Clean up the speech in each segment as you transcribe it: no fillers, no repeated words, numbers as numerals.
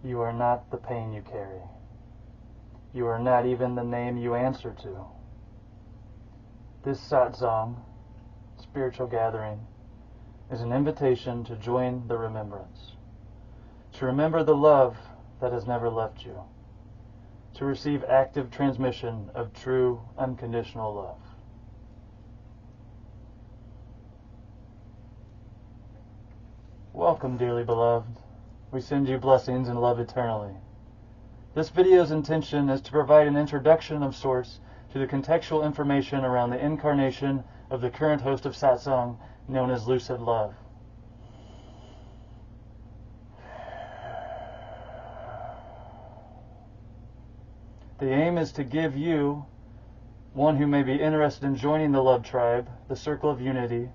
You are not the pain you carry. You are not even the name you answer to. This Satsang, spiritual gathering, is an invitation to join the remembrance, to remember the love that has never left you, to receive active transmission of true, unconditional love. Welcome, dearly beloved. We send you blessings and love eternally. This video's intention is to provide an introduction of sorts to the contextual information around the incarnation of the current host of Satsang, known as Lucid Love. The aim is to give you, one who may be interested in joining the Love Tribe, the Circle of Unity,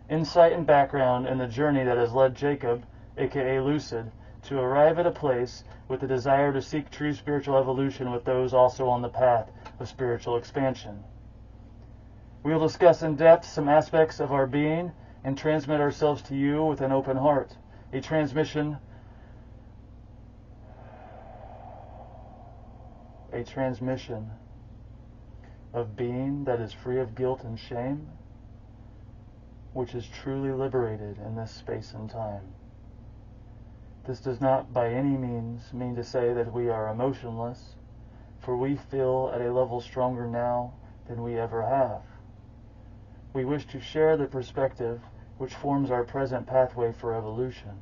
insight and background in the journey that has led Jacob, aka Lucid, to arrive at a place with the desire to seek true spiritual evolution with those also on the path of spiritual expansion. We will discuss in depth some aspects of our being and transmit ourselves to you with an open heart, a transmission of being that is free of guilt and shame, which is truly liberated in this space and time. This does not by any means mean to say that we are emotionless, for we feel at a level stronger now than we ever have. We wish to share the perspective which forms our present pathway for evolution,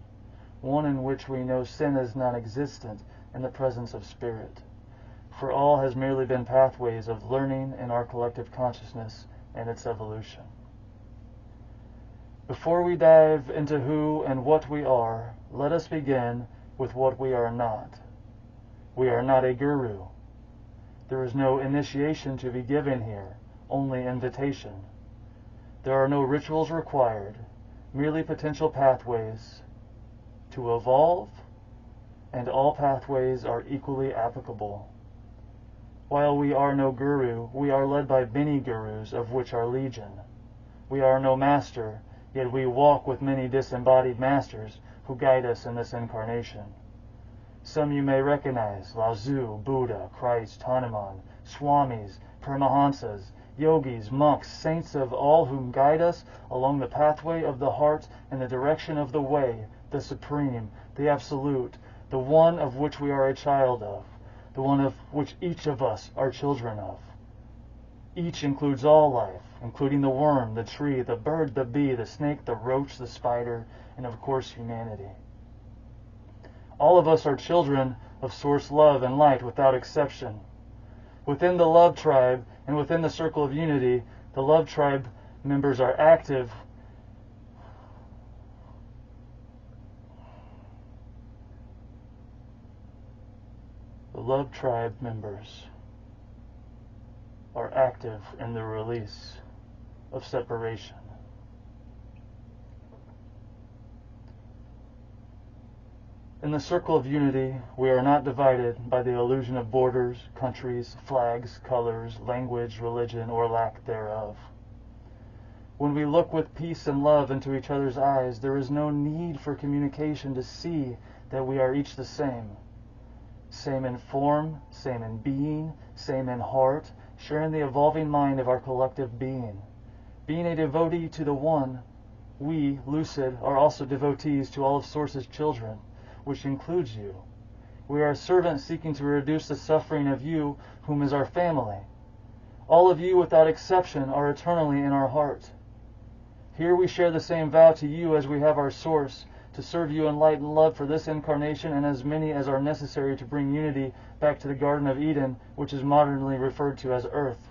one in which we know sin is non-existent in the presence of spirit, for all has merely been pathways of learning in our collective consciousness and its evolution. Before we dive into who and what we are, let us begin with what we are not. We are not a guru. There is no initiation to be given here, only invitation. There are no rituals required, merely potential pathways to evolve, and all pathways are equally applicable. While we are no guru, we are led by many gurus, of which are legion. We are no master, yet we walk with many disembodied masters who guide us in this incarnation. Some you may recognize: Lao Tzu, Buddha, Christ, Hanuman, Swamis, Paramahansas, yogis, monks, saints of all whom guide us along the pathway of the heart in the direction of the way, the supreme, the absolute, the one of which we are a child of, the one of which each of us are children of. Each includes all life, including the worm, the tree, the bird, the bee, the snake, the roach, the spider, and of course humanity. All of us are children of Source Love and Light without exception. Within the Love Tribe and within the Circle of Unity, the Love Tribe members are active in the release of separation. In the Circle of Unity, we are not divided by the illusion of borders, countries, flags, colors, language, religion, or lack thereof. When we look with peace and love into each other's eyes, there is no need for communication to see that we are each the same. Same in form, same in being, same in heart, sharing the evolving mind of our collective being. Being a devotee to the One, we, Lucid, are also devotees to all of Source's children, which includes you. We are servants seeking to reduce the suffering of you, whom is our family. All of you, without exception, are eternally in our heart. Here we share the same vow to you as we have our source, to serve you in light and love for this incarnation and as many as are necessary to bring unity back to the Garden of Eden, which is modernly referred to as Earth.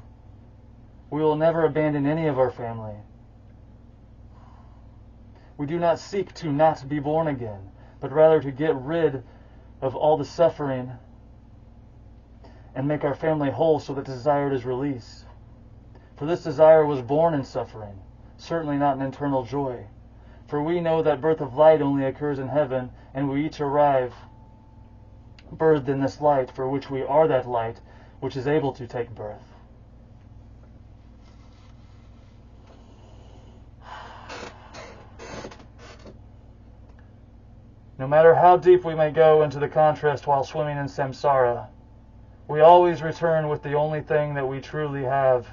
We will never abandon any of our family. We do not seek to not be born again, but rather to get rid of all the suffering and make our family whole so that desire is released. For this desire was born in suffering, certainly not in internal joy. For we know that birth of light only occurs in heaven, and we each arrive birthed in this light, for which we are that light which is able to take birth. No matter how deep we may go into the contrast while swimming in samsara, we always return with the only thing that we truly have,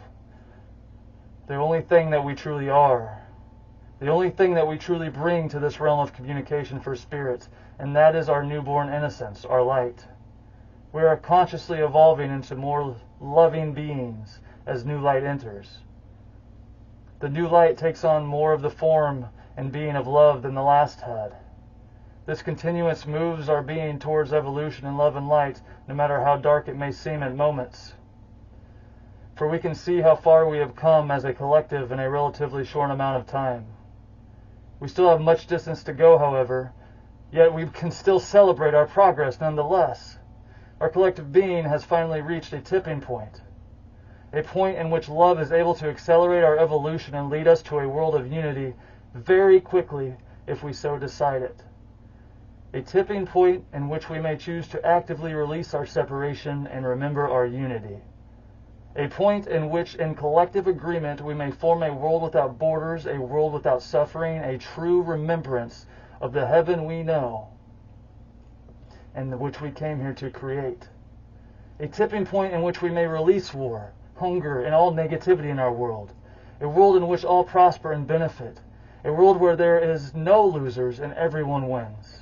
the only thing that we truly are, the only thing that we truly bring to this realm of communication for spirits, and that is our newborn innocence, our light. We are consciously evolving into more loving beings as new light enters. The new light takes on more of the form and being of love than the last had. This continuance moves our being towards evolution in love and light, no matter how dark it may seem at moments. For we can see how far we have come as a collective in a relatively short amount of time. We still have much distance to go, however, yet we can still celebrate our progress nonetheless. Our collective being has finally reached a tipping point, a point in which love is able to accelerate our evolution and lead us to a world of unity very quickly if we so decide it. A tipping point in which we may choose to actively release our separation and remember our unity. A point in which, in collective agreement, we may form a world without borders, a world without suffering, a true remembrance of the heaven we know and which we came here to create. A tipping point in which we may release war, hunger, and all negativity in our world. A world in which all prosper and benefit. A world where there is no losers and everyone wins.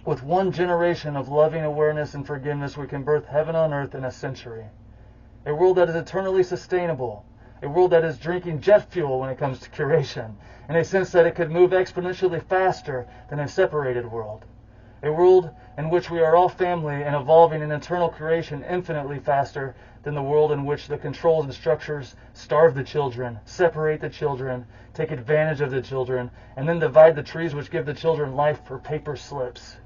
With one generation of loving awareness and forgiveness, we can birth heaven on earth in a century. A world that is eternally sustainable. A world that is drinking jet fuel when it comes to curation, in a sense that it could move exponentially faster than a separated world. A world in which we are all family and evolving in eternal creation infinitely faster than the world in which the controls and structures starve the children, separate the children, take advantage of the children, and then divide the trees which give the children life for paper slips.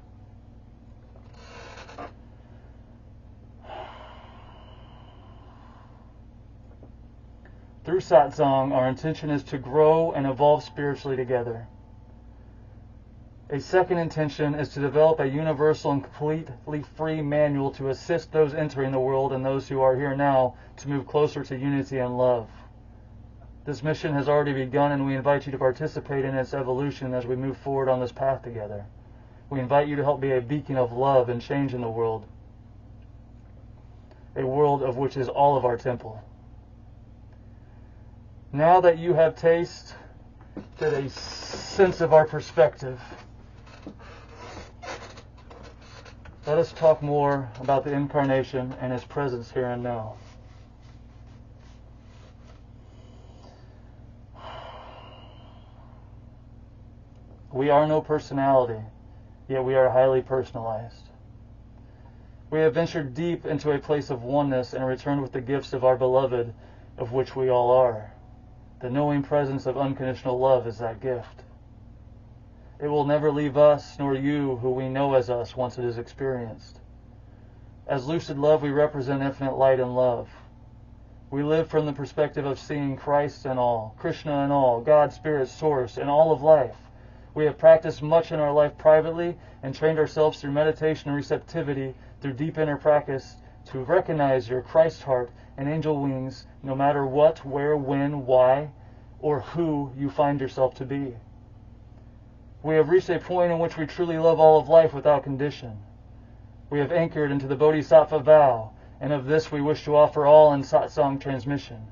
Through Satsang, our intention is to grow and evolve spiritually together. A second intention is to develop a universal and completely free manual to assist those entering the world and those who are here now to move closer to unity and love. This mission has already begun, and we invite you to participate in its evolution as we move forward on this path together. We invite you to help be a beacon of love and change in the world, a world of which is all of our temple. Now that you have tasted a sense of our perspective, let us talk more about the Incarnation and His presence here and now. We are no personality, yet we are highly personalized. We have ventured deep into a place of oneness and returned with the gifts of our beloved, of which we all are. The knowing presence of unconditional love is that gift. It will never leave us, nor you, who we know as us, once it is experienced. As Lucid Love, we represent infinite light and love. We live from the perspective of seeing Christ in all, Krishna in all, God, Spirit, Source, in all of life. We have practiced much in our life privately and trained ourselves through meditation and receptivity, through deep inner practice, to recognize your Christ heart and angel wings, no matter what, where, when, why, or who you find yourself to be. We have reached a point in which we truly love all of life without condition. We have anchored into the Bodhisattva vow, and of this we wish to offer all in Satsang transmission.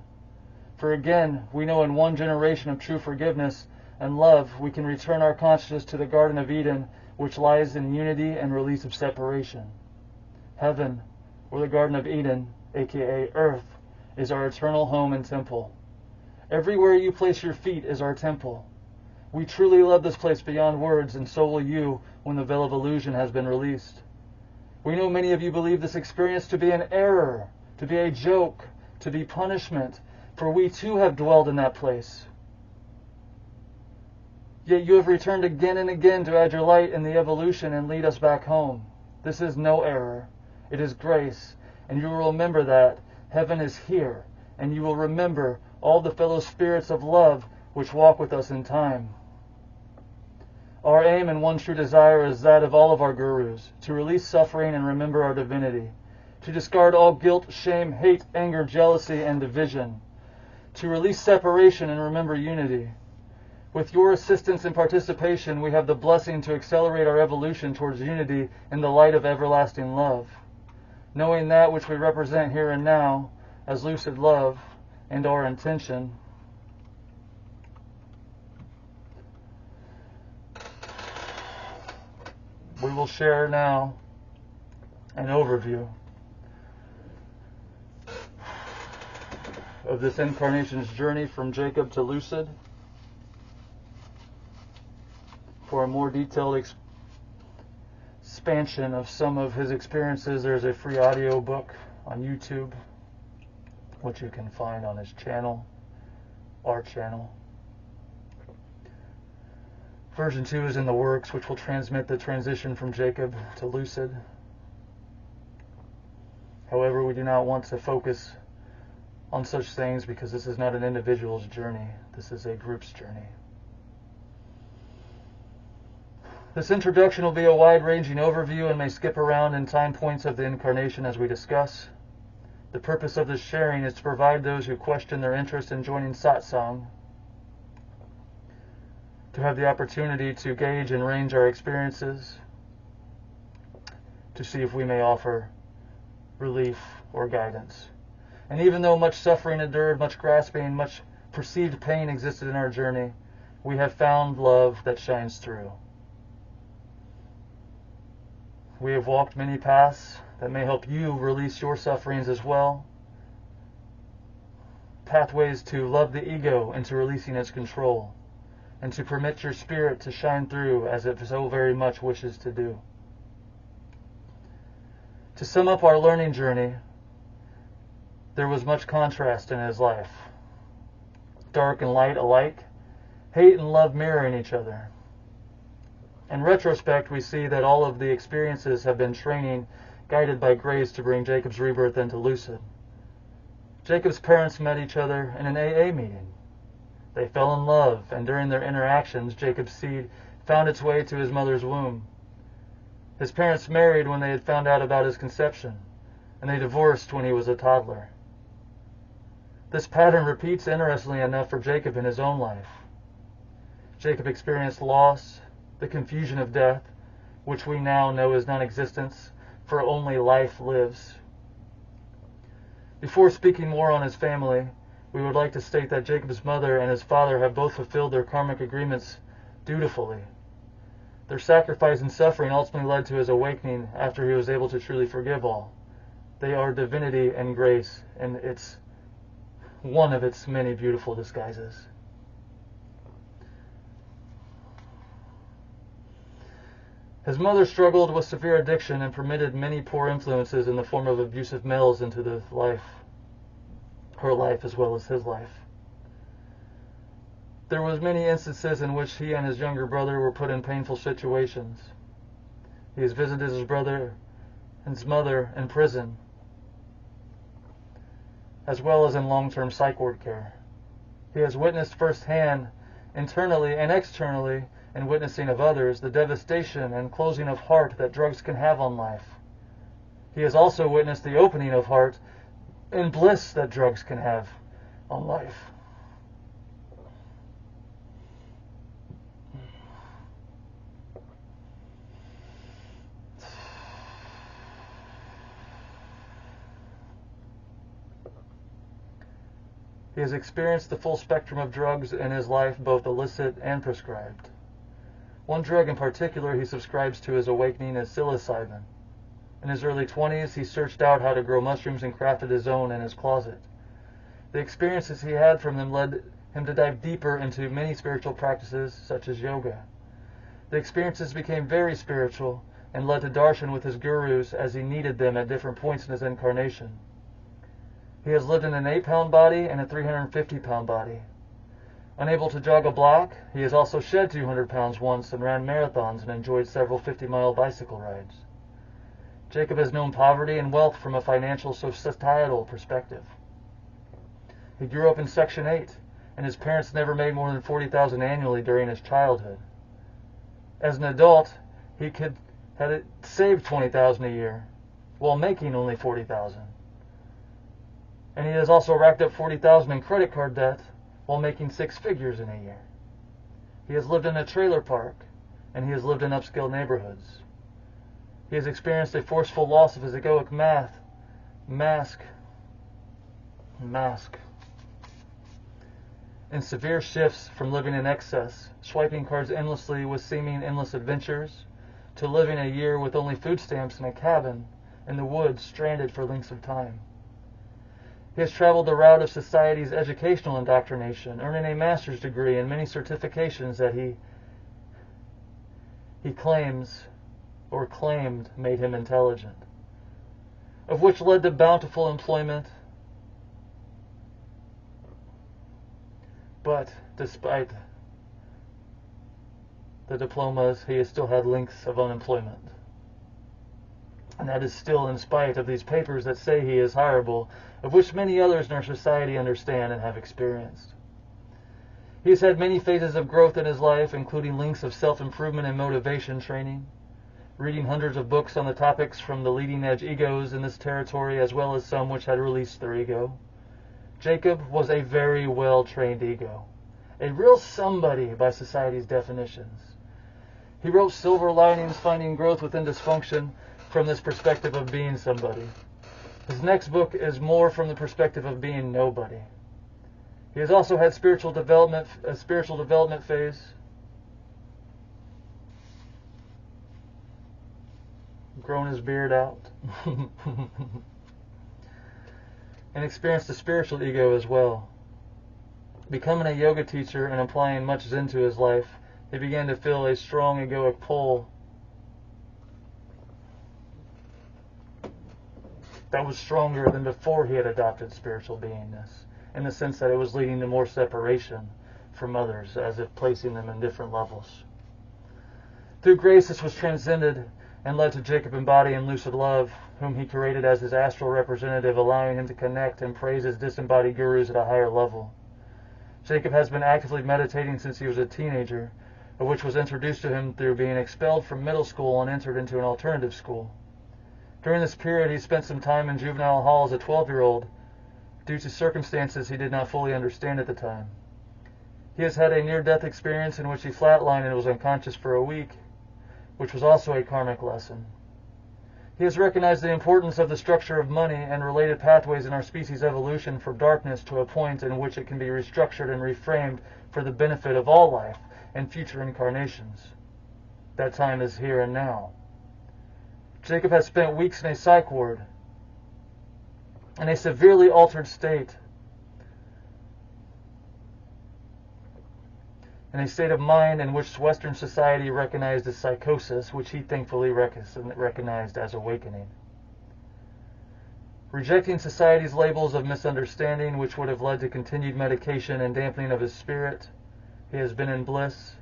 For again, we know in one generation of true forgiveness and love, we can return our consciousness to the Garden of Eden, which lies in unity and release of separation. Heaven, or the Garden of Eden, aka Earth, is our eternal home and temple. Everywhere you place your feet is our temple. We truly love this place beyond words, and so will you when the veil of illusion has been released. We know many of you believe this experience to be an error, to be a joke, to be punishment, for we too have dwelled in that place. Yet you have returned again and again to add your light in the evolution and lead us back home. This is no error. It is grace, and you will remember that heaven is here, and you will remember all the fellow spirits of love which walk with us in time. Our aim and one true desire is that of all of our gurus, to release suffering and remember our divinity, to discard all guilt, shame, hate, anger, jealousy, and division, to release separation and remember unity. With your assistance and participation, we have the blessing to accelerate our evolution towards unity in the light of everlasting love, knowing that which we represent here and now as lucid love and our intention. We will share now an overview of this incarnation's journey from Jacob to Lucid. For a more detailed expansion of some of his experiences, there's a free audio book on YouTube, which you can find on his channel, our channel. Version 2 is in the works, which will transmit the transition from Jacob to Lucid. However, we do not want to focus on such things because this is not an individual's journey. This is a group's journey. This introduction will be a wide-ranging overview and may skip around in time points of the incarnation as we discuss. The purpose of this sharing is to provide those who question their interest in joining Satsang to have the opportunity to gauge and range our experiences, to see if we may offer relief or guidance. And even though much suffering endured, much grasping, much perceived pain existed in our journey, we have found love that shines through. We have walked many paths that may help you release your sufferings as well. Pathways to love the ego into releasing its control, and to permit your spirit to shine through as it so very much wishes to do. To sum up our learning journey, there was much contrast in his life. Dark and light alike, hate and love mirroring each other. In retrospect, we see that all of the experiences have been training guided by grace to bring Jacob's rebirth into Lucid. Jacob's parents met each other in an AA meeting. They fell in love, and during their interactions, Jacob's seed found its way to his mother's womb. His parents married when they had found out about his conception, and they divorced when he was a toddler. This pattern repeats, interestingly enough, for Jacob in his own life. Jacob experienced loss, the confusion of death, which we now know is non-existence, for only life lives. Before speaking more on his family, we would like to state that Jacob's mother and his father have both fulfilled their karmic agreements dutifully. Their sacrifice and suffering ultimately led to his awakening after he was able to truly forgive all. They are divinity and grace, and it's one of its many beautiful disguises. His mother struggled with severe addiction and permitted many poor influences in the form of abusive males into her life as well as his life. There was many instances in which he and his younger brother were put in painful situations. He has visited his brother and his mother in prison, as well as in long-term psych ward care. He has witnessed firsthand, internally and externally, in witnessing of others, the devastation and closing of heart that drugs can have on life. He has also witnessed the opening of heart and bliss that drugs can have on life. He has experienced the full spectrum of drugs in his life, both illicit and prescribed. One drug in particular he subscribes to his awakening is psilocybin. In his early 20s, he searched out how to grow mushrooms and crafted his own in his closet. The experiences he had from them led him to dive deeper into many spiritual practices such as yoga. The experiences became very spiritual and led to darshan with his gurus as he needed them at different points in his incarnation. He has lived in an 8-pound body and a 350-pound body. Unable to jog a block, he has also shed 200 pounds once and ran marathons and enjoyed several 50-mile bicycle rides. Jacob has known poverty and wealth from a financial societal perspective. He grew up in Section 8, and his parents never made more than $40,000 annually during his childhood. As an adult, he had saved $20,000 a year, while making only $40,000. And he has also racked up $40,000 in credit card debt, while making 6 figures in a year. He has lived in a trailer park, and he has lived in upscale neighborhoods. He has experienced a forceful loss of his egoic mask, and severe shifts from living in excess, swiping cards endlessly with seeming endless adventures, to living a year with only food stamps in a cabin in the woods, stranded for lengths of time. He has traveled the route of society's educational indoctrination, earning a master's degree and many certifications that he claims or claimed made him intelligent, of which led to bountiful employment. But despite the diplomas, he has still had lengths of unemployment. And that is still in spite of these papers that say he is hireable, of which many others in our society understand and have experienced. He has had many phases of growth in his life, including lengths of self-improvement and motivation training, reading hundreds of books on the topics from the leading-edge egos in this territory, as well as some which had released their ego. Jacob was a very well-trained ego, a real somebody by society's definitions. He wrote Silver Linings, Finding Growth Within Dysfunction, from this perspective of being somebody. His next book is more from the perspective of being nobody. He has also had a spiritual development phase, grown his beard out, and experienced a spiritual ego as well. Becoming a yoga teacher and applying much Zen to his life, he began to feel a strong egoic pull that was stronger than before he had adopted spiritual beingness, in the sense that it was leading to more separation from others, as if placing them in different levels. Through grace, this was transcended and led to Jacob embodying Lucid Love, whom he created as his astral representative, allowing him to connect and praise his disembodied gurus at a higher level. Jacob has been actively meditating since he was a teenager, which was introduced to him through being expelled from middle school and entered into an alternative school. During this period, he spent some time in juvenile hall as a 12-year-old due to circumstances he did not fully understand at the time. He has had a near-death experience in which he flatlined and was unconscious for a week, which was also a karmic lesson. He has recognized the importance of the structure of money and related pathways in our species' evolution from darkness to a point in which it can be restructured and reframed for the benefit of all life and future incarnations. That time is here and now. Jacob has spent weeks in a psych ward, in a severely altered state, in a state of mind in which Western society recognized as psychosis, which he thankfully recognized as awakening. Rejecting society's labels of misunderstanding, which would have led to continued medication and dampening of his spirit, he has been in bliss.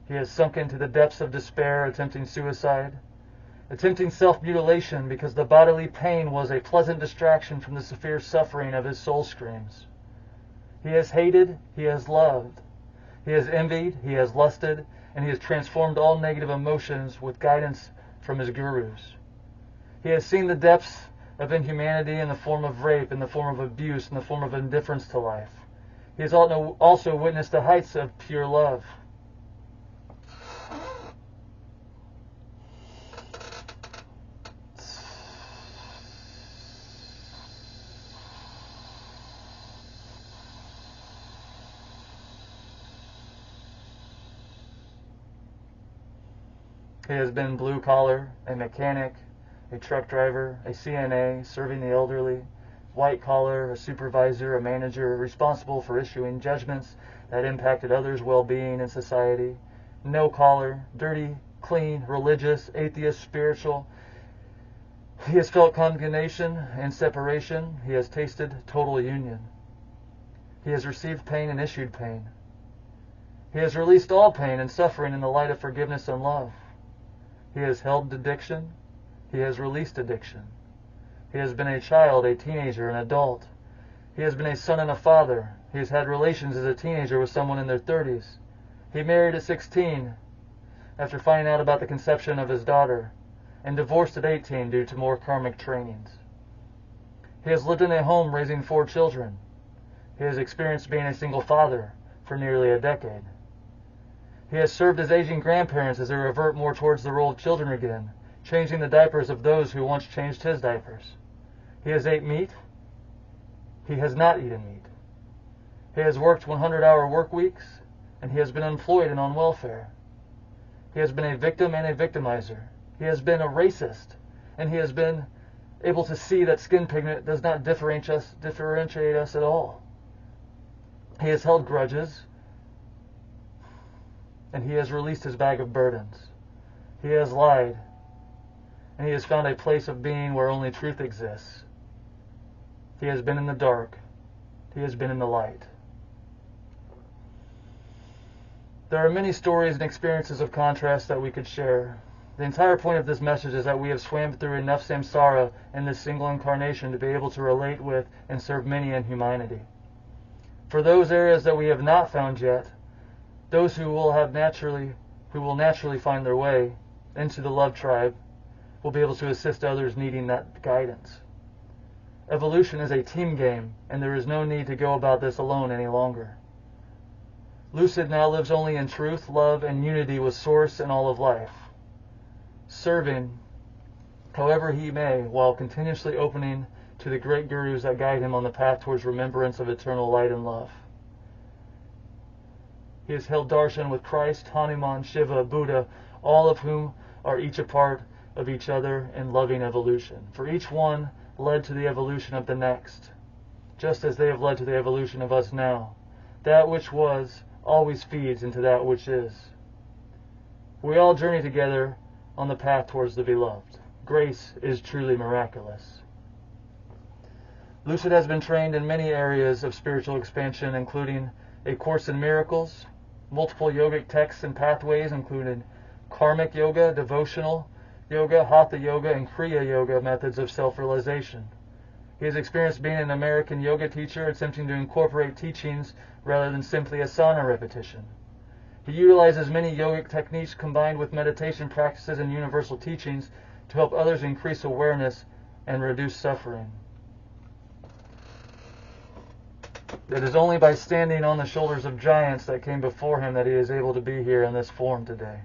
He has sunk into the depths of despair, attempting suicide, attempting self-mutilation because the bodily pain was a pleasant distraction from the severe suffering of his soul screams. He has hated, he has loved. He has envied, he has lusted, and he has transformed all negative emotions with guidance from his gurus. He has seen the depths of inhumanity in the form of rape, in the form of abuse, in the form of indifference to life. He has also witnessed the heights of pure love. He has been blue collar, a mechanic, a truck driver, a CNA, serving the elderly, white collar, a supervisor, a manager, responsible for issuing judgments that impacted others' well-being in society. No collar, dirty, clean, religious, atheist, spiritual. He has felt condemnation and separation. He has tasted total union. He has received pain and issued pain. He has released all pain and suffering in the light of forgiveness and love. He has held addiction. He has released addiction. He has been a child, a teenager, an adult. He has been a son and a father. He has had relations as a teenager with someone in their 30s. He married at 16 after finding out about the conception of his daughter, and divorced at 18 due to more karmic trainings. He has lived in a home raising 4 children. He has experienced being a single father for nearly a decade. He has served as aging grandparents as they revert more towards the role of children again, changing the diapers of those who once changed his diapers. He has ate meat. He has not eaten meat. He has worked 100-hour work weeks, and he has been unemployed and on welfare. He has been a victim and a victimizer. He has been a racist, and he has been able to see that skin pigment does not differentiate us at all. He has held grudges, and he has released his bag of burdens. He has lied, and he has found a place of being where only truth exists. He has been in the dark. He has been in the light. There are many stories and experiences of contrast that we could share. The entire point of this message is that we have swam through enough samsara in this single incarnation to be able to relate with and serve many in humanity. For those areas that we have not found yet, those who will naturally find their way into the love tribe will be able to assist others needing that guidance. Evolution is a team game, and there is no need to go about this alone any longer. Lucid now lives only in truth, love, and unity with Source and all of life, serving however he may while continuously opening to the great gurus that guide him on the path towards remembrance of eternal light and love. He has held darshan with Christ, Hanuman, Shiva, Buddha, all of whom are each a part of each other in loving evolution. For each one led to the evolution of the next, just as they have led to the evolution of us now. That which was always feeds into that which is. We all journey together on the path towards the beloved. Grace is truly miraculous. Lucid has been trained in many areas of spiritual expansion, including a Course in Miracles, multiple yogic texts and pathways, including karmic yoga, devotional yoga, hatha yoga, and kriya yoga methods of self-realization. He has experienced being an American yoga teacher, attempting to incorporate teachings rather than simply asana repetition. He utilizes many yogic techniques combined with meditation practices and universal teachings to help others increase awareness and reduce suffering. It is only by standing on the shoulders of giants that came before him that he is able to be here in this form today.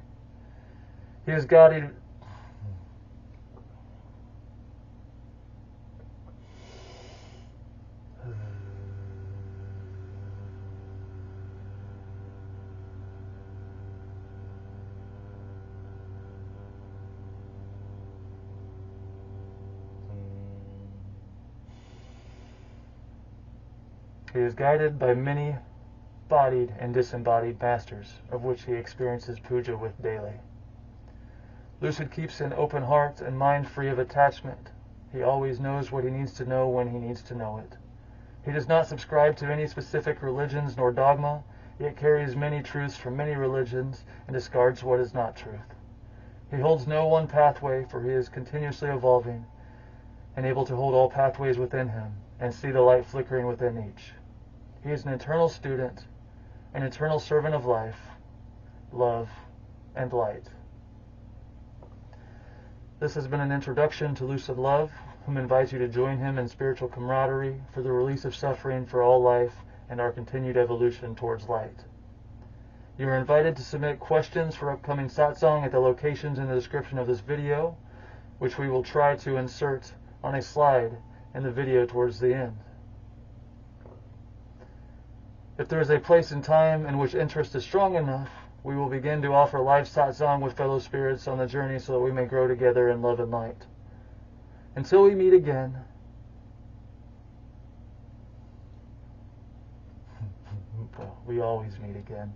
He is guided. He is guided by many bodied and disembodied masters, of which he experiences puja with daily. Lucid keeps an open heart and mind free of attachment. He always knows what he needs to know when he needs to know it. He does not subscribe to any specific religions nor dogma, yet carries many truths from many religions and discards what is not truth. He holds no one pathway, for he is continuously evolving and able to hold all pathways within him and see the light flickering within each. He is an eternal student, an eternal servant of life, love, and light. This has been an introduction to Lucid Love, whom invites you to join him in spiritual camaraderie for the release of suffering for all life and our continued evolution towards light. You are invited to submit questions for upcoming satsang at the locations in the description of this video, which we will try to insert on a slide in the video towards the end. If there is a place and time in which interest is strong enough, we will begin to offer live satsang with fellow spirits on the journey so that we may grow together in love and light. Until we meet again, we always meet again.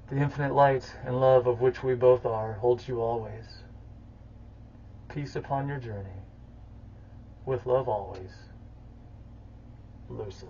The infinite light and love of which we both are holds you always. Peace upon your journey. With love always, Lucid.